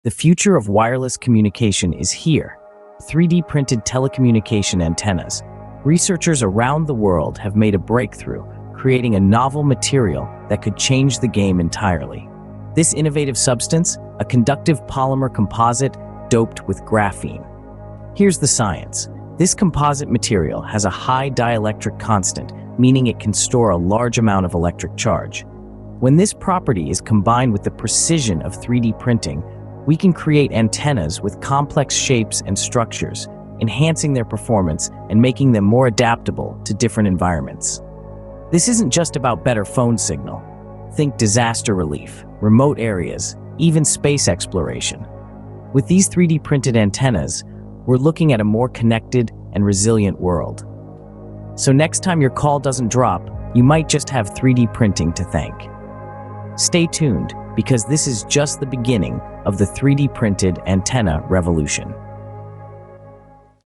The future of wireless communication is here. 3D printed telecommunication antennas. Researchers around the world have made a breakthrough, creating a novel material that could change the game entirely. This innovative substance, a conductive polymer composite doped with graphene. Here's the science. This composite material has a high dielectric constant, meaning it can store a large amount of electric charge. When this property is combined with the precision of 3D printing, we can create antennas with complex shapes and structures, enhancing their performance and making them more adaptable to different environments. This isn't just about better phone signal. Think disaster relief, remote areas, even space exploration. With these 3D printed antennas, we're looking at a more connected and resilient world. So next time your call doesn't drop, you might just have 3D printing to thank. Stay tuned, because this is just the beginning of the 3D printed antenna revolution.